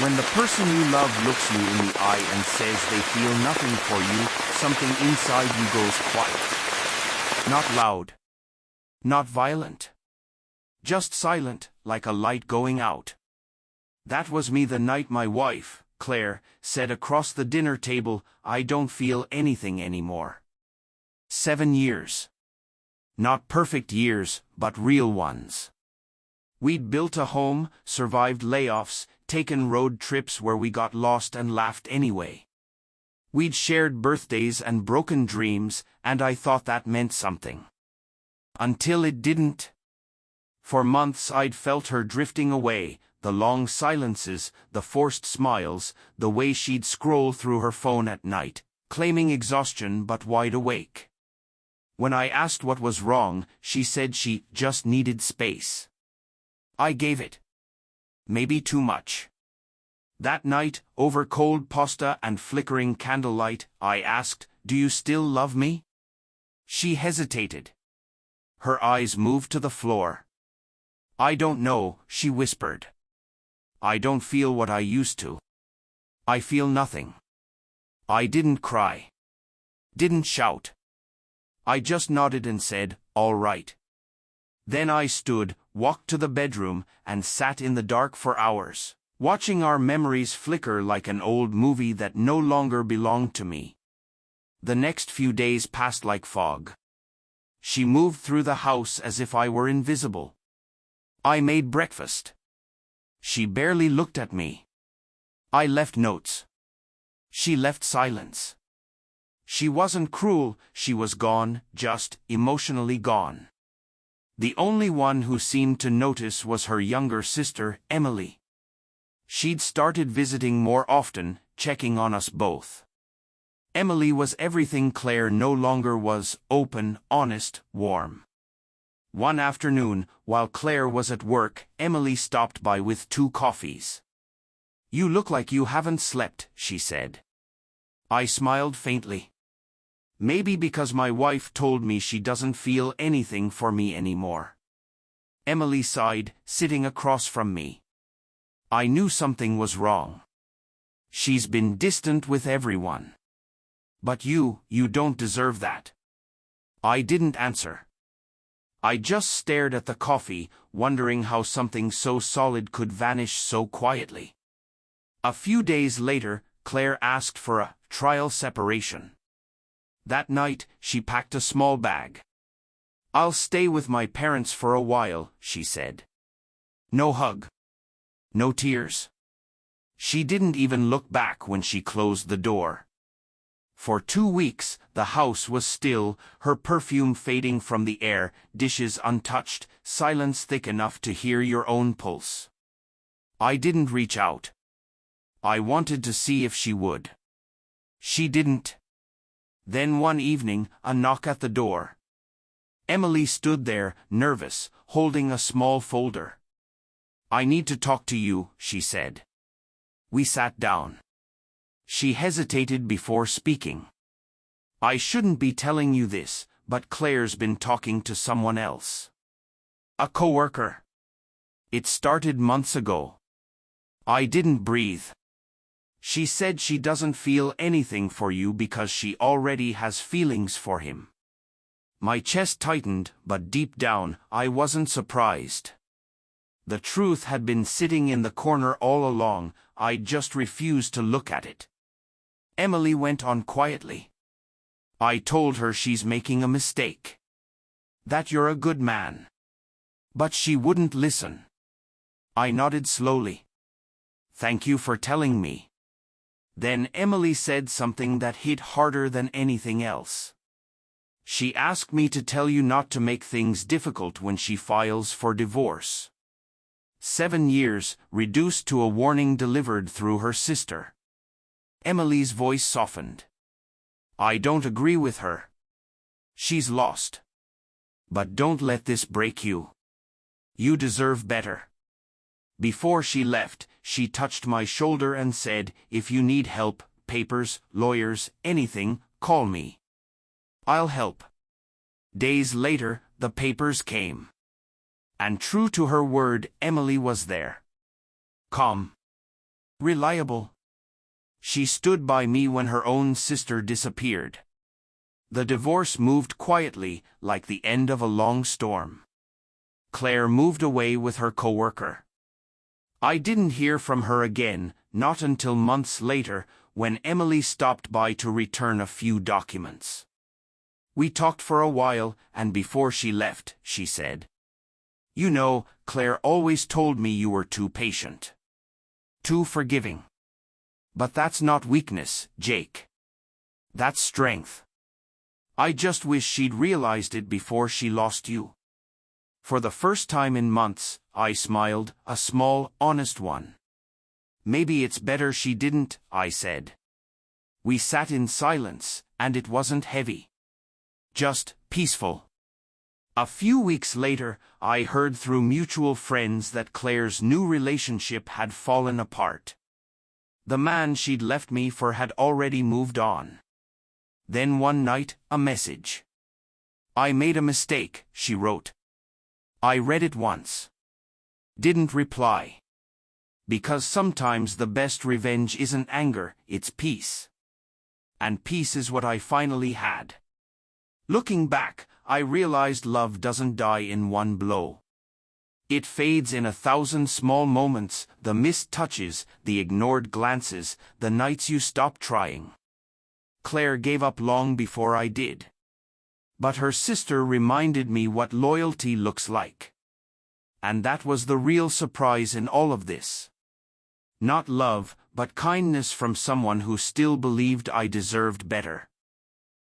When the person you love looks you in the eye and says they feel nothing for you, something inside you goes quiet. Not loud. Not violent. Just silent, like a light going out. That was me the night my wife, Claire, said across the dinner table, "I don't feel anything anymore." 7 years. Not perfect years, but real ones. We'd built a home, survived layoffs, taken road trips where we got lost and laughed anyway. We'd shared birthdays and broken dreams, and I thought that meant something. Until it didn't. For months I'd felt her drifting away, the long silences, the forced smiles, the way she'd scroll through her phone at night, claiming exhaustion but wide awake. When I asked what was wrong, she said she just needed space. I gave it. Maybe too much. That night, over cold pasta and flickering candlelight, I asked, "Do you still love me?" She hesitated. Her eyes moved to the floor. "I don't know," she whispered. "I don't feel what I used to. I feel nothing." I didn't cry. Didn't shout. I just nodded and said, "All right." Then I stood, walked to the bedroom, and sat in the dark for hours, watching our memories flicker like an old movie that no longer belonged to me. The next few days passed like fog. She moved through the house as if I were invisible. I made breakfast. She barely looked at me. I left notes. She left silence. She wasn't cruel, she was gone, just emotionally gone. The only one who seemed to notice was her younger sister, Emily. She'd started visiting more often, checking on us both. Emily was everything Claire no longer was: open, honest, warm. One afternoon, while Claire was at work, Emily stopped by with 2 coffees. "You look like you haven't slept," she said. I smiled faintly. Maybe because my wife told me she doesn't feel anything for me anymore. Emily sighed, sitting across from me. I knew something was wrong. "She's been distant with everyone. But you don't deserve that." I didn't answer. I just stared at the coffee, wondering how something so solid could vanish so quietly. A few days later, Claire asked for a trial separation. That night, she packed a small bag. "I'll stay with my parents for a while," she said. No hug. No tears. She didn't even look back when she closed the door. For 2 weeks, the house was still, her perfume fading from the air, dishes untouched, silence thick enough to hear your own pulse. I didn't reach out. I wanted to see if she would. She didn't. Then one evening, a knock at the door. Emily stood there, nervous, holding a small folder. "I need to talk to you," she said. We sat down. She hesitated before speaking. "I shouldn't be telling you this, but Claire's been talking to someone else. A coworker. It started months ago." I didn't breathe. "She said she doesn't feel anything for you because she already has feelings for him." My chest tightened, but deep down, I wasn't surprised. The truth had been sitting in the corner all along, I just refused to look at it. Emily went on quietly. "I told her she's making a mistake. That you're a good man." But she wouldn't listen. I nodded slowly. "Thank you for telling me." Then Emily said something that hit harder than anything else. She asked me to tell you not to make things difficult when she files for divorce. 7 years, reduced to a warning delivered through her sister. Emily's voice softened. "I don't agree with her. She's lost. But don't let this break you. You deserve better." Before she left, she touched my shoulder and said, "If you need help, papers, lawyers, anything, call me. I'll help." Days later, the papers came. And true to her word, Emily was there. Calm. reliable. She stood by me when her own sister disappeared. The divorce moved quietly, like the end of a long storm. Claire moved away with her coworker. I didn't hear from her again, not until months later, when Emily stopped by to return a few documents. We talked for a while, and before she left, she said, "You know, Claire always told me you were too patient. Too forgiving. But that's not weakness, Jake. That's strength. I just wish she'd realized it before she lost you." For the first time in months, I smiled, a small, honest one. "Maybe it's better she didn't," I said. We sat in silence, and it wasn't heavy. Just peaceful. A few weeks later, I heard through mutual friends that Claire's new relationship had fallen apart. The man she'd left me for had already moved on. Then one night, a message. "I made a mistake," she wrote. I read it once. Didn't reply. Because sometimes the best revenge isn't anger, it's peace. And peace is what I finally had. Looking back, I realized love doesn't die in one blow. It fades in 1,000 small moments, the missed touches, the ignored glances, the nights you stop trying. Claire gave up long before I did. But her sister reminded me what loyalty looks like. And that was the real surprise in all of this. Not love, but kindness from someone who still believed I deserved better.